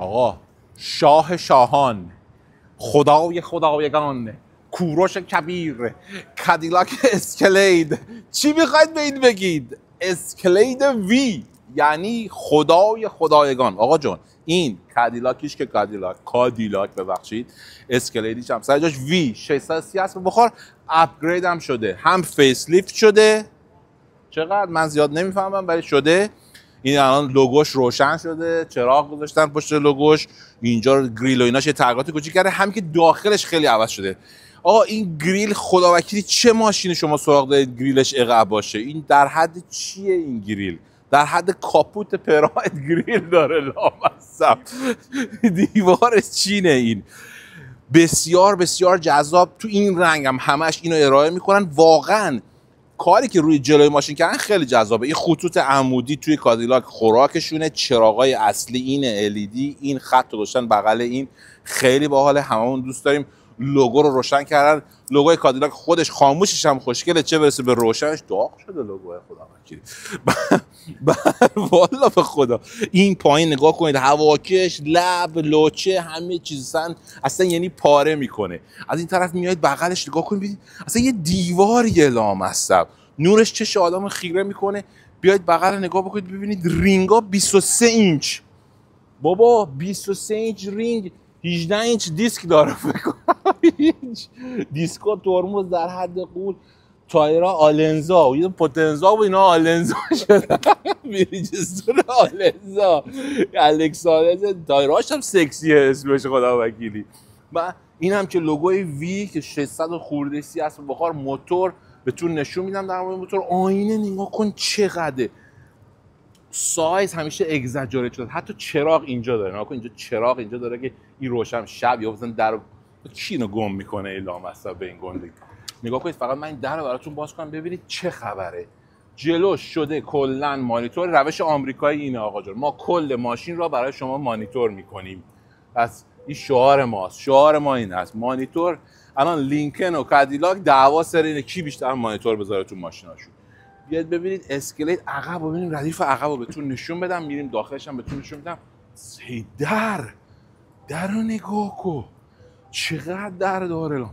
آقا شاه شاهان، خدای خدایگان، کوروش کبیر، کادیلاک اسکلید. چی میخواید به این بگید؟ اسکلید وی یعنی خدای خدایگان. آقا جان این کادیلاکیش که کادیلاک ببخشید، اسکلیدیش هم سر جاش وی 630 هست بخور. اپگرید هم شده، هم فیس لیفت شده. چقدر من زیاد نمیفهمم ولی شده. این الان لوگوش روشن شده، چراغ گذاشتن پشت لوگوش، اینجا گریل و ایناش یه تغییرات کوچیک کرده، همین که داخلش خیلی عوض شده. آقا این گریل خداوکیلی چه ماشینی شما سراغ دارید گریلش عقب باشه؟ این در حد چیه این گریل؟ در حد کاپوت پراید گریل داره لامصب. دیوارش چینه. این بسیار بسیار جذاب. تو این رنگ هم همش اینو ارائه میکنن. واقعا کاری که روی جلوی ماشین کردن خیلی جذابه. این خطوط عمودی توی کادیلاک خوراکشونه، چراغای اصلی اینه LED، این خط رو گذاشتن بغل این، خیلی باحاله، هممون دوست داریم. لوگو رو روشن کردن، لوگوی کادیلاک خودش خاموشش هم خوشگله، چه برسه به روشنش. داغ شده لوگوی خدا وکیلی. والا به خدا این پایین نگاه کنید، هواکش، لب، لوچه، همه چیز اصلا یعنی پاره میکنه. از این طرف میایید بغلش نگاه کنید، ببینید اصلا یه دیواریه لامصب، نورش چش آدمو خیره میکنه. بیاید بغل نگاه بکنید ببینید رینگا 23 اینچ. بابا 23 اینچ رینگ، 18 اینچ دیسک داره فکر کنم. دیسکا ترمز در حد قول، تایرها آلنزا، یه پوتنزا و اینا آلنزا شدن. بریجستون آلنزا، الکسانس، تایرهاش هم سکسیه اسمش خدا وکیلی. و این هم که لوگوی وی که 600 خورده سی هست بخار موتور بهتون نشون میدم. در مورد موتور آینه نگاه کن چقدره. سایز همیشه اگزاجریت شده. حتی چراغ اینجا داره، نگاه کن اینجا چراغ اینجا داره که این روشن شب یا مثلا در کی اینو گم میکنه اعلام اصلا به این گندگی. نگاه کنید فقط من این در رو براتون باز کنم ببینید چه خبره. جلوش شده کلا مانیتور. روش آمریکایی اینه آقا جان، ما کل ماشین را برای شما مانیتور میکنیم. پس این شعار ماست، شعار ما این است مانیتور. الان لینکن و کادیلاک دعوا سر اینه کی بیشتر مانیتور بذاره تو ماشیناشون. بیاید ببینید اسکلید عقب رو ببینید، ردیف عقب رو بهتون نشون بدم، میریم داخلش هم بهتون نشون میدم. در رو نگاه کن چقدر در داره.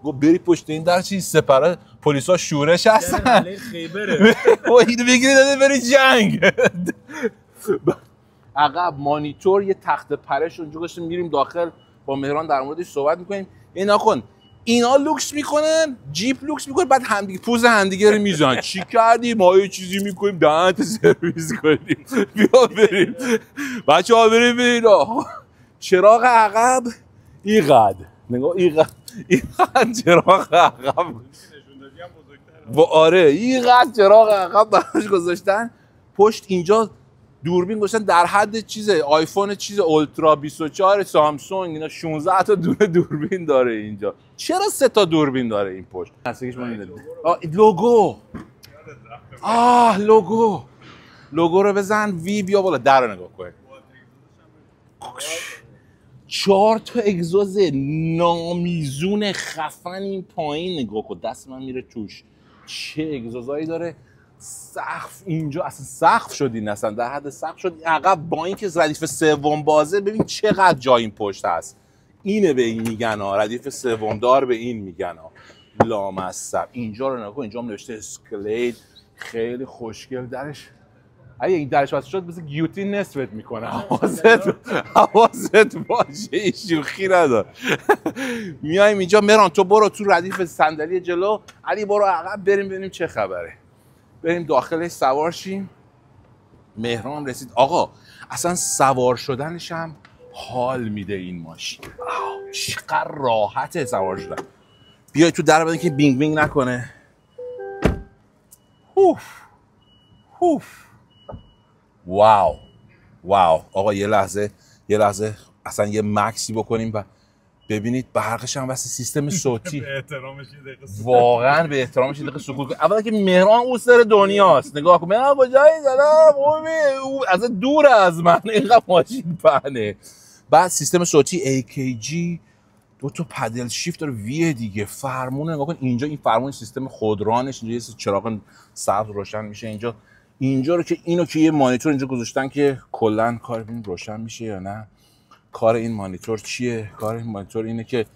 گو بری پشت این در چی سپره پلیسا شورش هستن. خیبره. اینو بگیرید بری جنگ. عقب مانیتور، یه تخت پرش اونجا گذاشتیم، میریم داخل با مهران در موردش صحبت میکنیم. اینا کن اینا لوکس میکنن، جیپ لوکس میکنه، بعد همدیگه پوز همدیگه رو میزنن. چی کردی؟ ما یه چیزی میکنیم دهنت سرویس کنیم. بیا بریم بچه‌ها بریم ببین چراغ عقب اینقدر. نگاه اینقدر چراغ عقب. آره اینقدر چراغ عقب براش گذاشتن. پشت اینجا دوربین گذاشتن در حد چیزه آیفون چیز اولترا 24 سامسونگ، اینا 16 تا دوربین داره اینجا. چرا 3 تا دوربین داره این پشت؟ لوگو. لوگو رو بزن وی بیا بالا. در رو نگاه کن. 4 تا اگزوز نامیزون خفن این پایین نگاه کن. دست من میره توش. چه اگزوزایی داره. سقف اینجا اصلا سقف شد، این اصلا در حد سقف شد. عقب با اینکه ردیف سوم بازه ببین چقدر جای این پشت هست. اینه به این میگن ها، ردیف سوم دار به این میگن ها. لامصب. اینجا رو نگاه کن، اینجا هم نوشته اسکلید، خیلی خوشگل. درش اگه این درش واسه شد مثل گیوتین نصفت میکنه. حواست باشه، این شوخی ندار. میایم اینجا مهران تو برو تو ردیف صندلی جلو، علی برو عقب، بریم ببینیم چه خبره. بریم داخلش سوار شیم. مهران رسید. آقا اصلا سوار شدنش هم حال میده این ماشین. چقدر راحته سوار شدن. بیای تو در بدن که بینگ بینگ نکنه. واو آقا یه لحظه اصلا یه مکسی بکنیم و ببینید برقش هم واسه سیستم صوتی. به احترامش یه دقیقه واقعا به احترامش یه دقیقه سکوت کن. اولا که مهران اوستر دنیاست. نگاه کن مهران کجایی زدم او از دور از من اینقدر ماشین پهنه. بعد سیستم صوتی AKG، 2 تا پدل شیفت داره، وی دیگه، فرمون نگاه کن اینجا. این فرمون سیستم خودرانش اینجا، یه چراغ سبز روشن میشه اینجا رو که اینو که یه مانیتور اینجا گذاشتن که کلا کار ببین روشن میشه یا نه. کار این مانیتور چیه؟ کار این مانیتور اینه که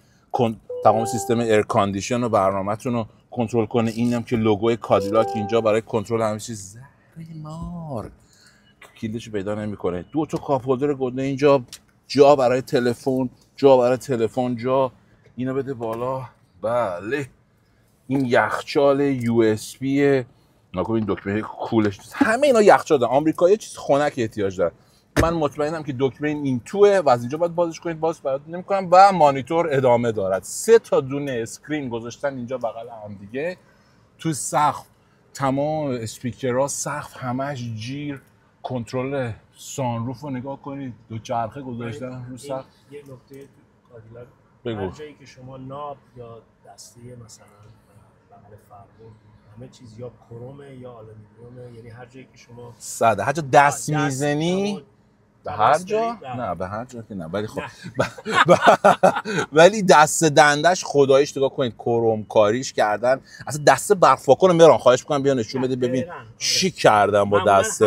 تمام سیستم ایر کاندیشن و برنامه‌تون رو کنترل کنه. اینم که لوگوی کادیلاک اینجا برای کنترل همه چیز. زهر مار کلیدش پیدا نمیکنه. 2 تا کاپ هولدر گنده اینجا، جا برای تلفن، جا برای تلفن، جا اینو بده بالا. بله این یخچال یو اس بی، نگاه این دکمه کولش، همه اینا یخچال دارن. آمریکا یه چیز خنک احتیاج داره. من مطمئنم که دکمه این توه و از اینجا باید بازش کنید، باز براتون نمی‌کنم. و مانیتور ادامه دارد. 3 تا دونه اسکرین گذاشتن اینجا بغل هم دیگه. تو سقف تمام اسپیکرها، سقف همش جیر. کنترل سانروف رو نگاه کنید، دو چرخه گذاشتن رو سقف. یه نکته کادیلاک، بگو. هر جایی که شما ناب یا دسته مثلا بغل فرمون همه چیز یا کرومه یا آلومینیومه، یعنی هر جایی که شما ساده هر جا دست میزنی به هر جا، نه به هر جا که نه، ولی خب ولی دست دندش خداییش نگاه کنید کروم کاریش کردن. اصلا دست برفاکن رو میران خواهش میکنم بیا نشون بده ببین چی کردن با دست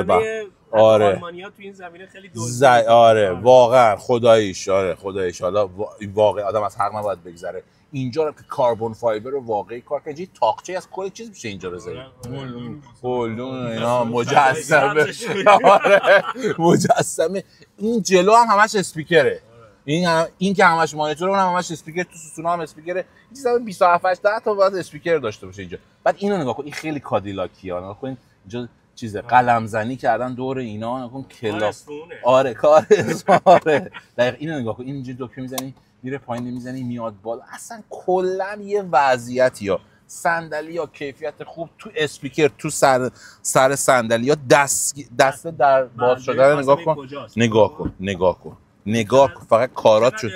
آره آلمانیا تو این زمینه خیلی آره واقعا خداییش، آره خداییش. حالا واقعا آدم از حق نباید بگذره. اینجا رو که کاربون فایبر رو واقعی کار کنه، اینجا تاقچه از کلی چیز میشه اینجا بذاری. هولون اینا مجسمه. آره مجسمه. این جلو هم همش اسپیکره. این که همش مانیتور، اون هم همش اسپیکر. تو ستونا هم اسپیکره. این چیزا 27 8 تا باید اسپیکر داشته باشه اینجا. بعد اینو نگاه کن، این خیلی کادیلاکیه. نگاه کن اینجا چیز قلم زنی کردن دور اینا. نگاه کن کلاس. آره کار آره دقیق. اینو نگاه کن، اینجا دکمه میزنی میره پایین، میزنی میاد بالا. اصلا کلا یه وضعیتی ها صندلی ها کیفیت خوب، تو اسپیکر، تو سر صندلی ها دست در باز شدن. نگاه کن فقط کارات شد.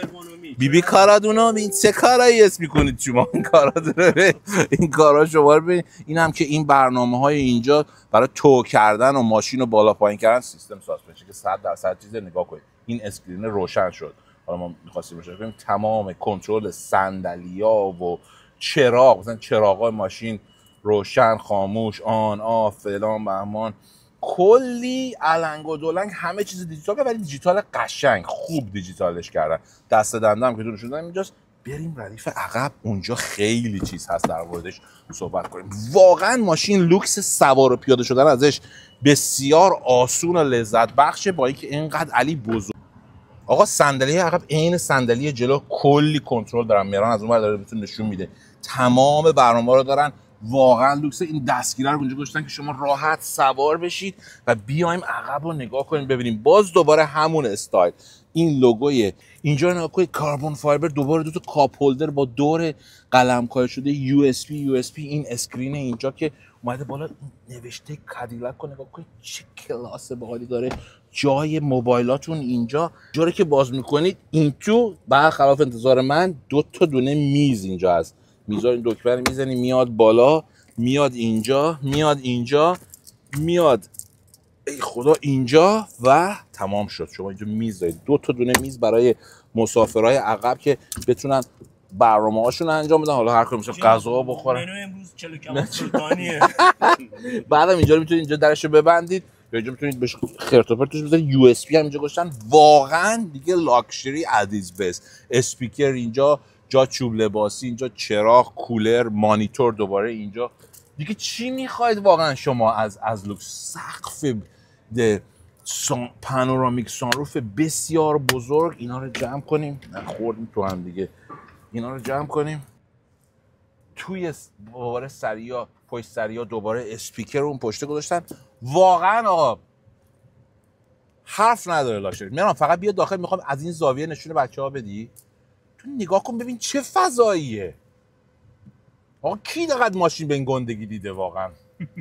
بی کارات اونا این چه کارایی اسم میکنید شما؟ این کارات رو این کارا شما رو ببین. این هم که این برنامه‌های اینجا برای تو کردن و ماشین رو بالا پایین کردن سیستم ساسپنشن که 100% چیز. نگاه کنید این اسکرین روشن شد. حالا ما می‌خواستیم روشن کنیم تمام کنترل صندلی‌ها و چراغ، مثلا چراغ‌های ماشین روشن خاموش آن آف فلان بهمان، کلی النگ و دلنگ، همه چیز دیجیتاله ولی دیجیتال قشنگ خوب دیجیتالش کردن. دست دنده هم که دورشون دادن اینجاست. بریم ردیف عقب، اونجا خیلی چیز هست در موردش صحبت کنیم. واقعا ماشین لوکس سوار و پیاده شدن ازش بسیار آسون و لذت بخشه با اینکه اینقدر علی بزرگ. آقا صندلی عقب عین صندلی جلو کلی کنترل دارن. میران از اون ور داره بهتون نشون میده. تمام برنامه رو دارن. واقعا لوکس. این دستگیره رو اونجا گذاشتن که شما راحت سوار بشید و بیایم عقب رو نگاه کنیم ببینیم. باز دوباره همون استایل. این لوگوی اینجا نگاه کنید، کاربون فایبر، دوباره 2 تا کاپ هولدر با دور قلم کاری شده یو اس بی. این اسکرین اینجا که اومده بالا نوشته کادیلاک رو نگاه کنید چه کلاس باحالی داره. جای موبایلاتون اینجا، جوری که باز میکنید این تو برخلاف انتظار من 2 تا دونه میز اینجا هست. میزا این دکمه رو میزنی میاد بالا، میاد اینجا، میاد اینجا، میاد ای خدا اینجا و تمام شد. شما اینجا میز دارید. 2 تا دونه میز برای مسافرای عقب که بتونن برنامه‌هاشون انجام بدن. حالا هر کاری میشه غذا بخورن. منو امروز چلو کباب سلطانیه. بعدم اینجا میتونید اینجا درشو ببندید. اینجا میتونید بهش خرت و پرت توش بذارید. یو اس بی هم اینجا گذاشتن. واقعا دیگه لاکچری ادیز بس. اسپیکر اینجا، جا چوب لباسی اینجا، چراغ، کولر، مانیتور دوباره اینجا. دیگه چی میخواید واقعا شما از لوکس؟ سقف پانورامیک سانروف بسیار بزرگ. اینا رو جمع کنیم. خوردیم تو هم دیگه. اینا رو جمع کنیم. توی دوباره سریا، پشت سریا دوباره اسپیکر اون پشته گذاشتن. واقعا آقا حرف نداره لاکچری. میرم فقط بیا داخل. میخوام از این زاویه نشونه بچه‌ها بدی. تو نگاه کن ببین چه فضاییه. آقا کی دقیقاً ماشین به این گندگی دیده واقعا؟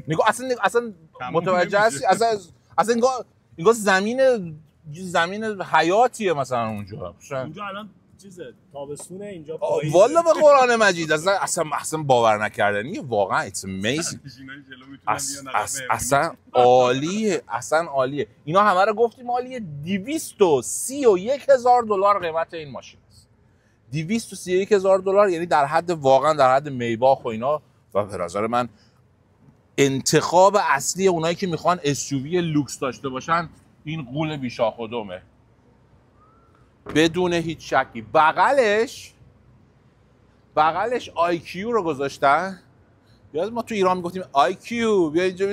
نگاه اصلا متوجه هستی؟ اصلا انگار زمین حیاتیه مثلا اونجا. اونجا الان چیزه تابستونه، اینجا پاییزه. والا به قرآن مجید اصلا باور نکردنیه واقعا. ایتس امیزینگ. اصلا عالیه. اینا همه رو گفتیم عالیه. $231,000 قیمت این ماشین است. $231,000 یعنی در حد، واقعا در حد میباخ و اینا. و به نظر من انتخاب اصلی اونایی که میخوان SUV لوکس داشته باشن این غول بیشاخ و دمه. بدون هیچ شکی. بغلش IQ رو گذاشتن. یاد ما تو ایران میگفتیم IQ بیا اینجا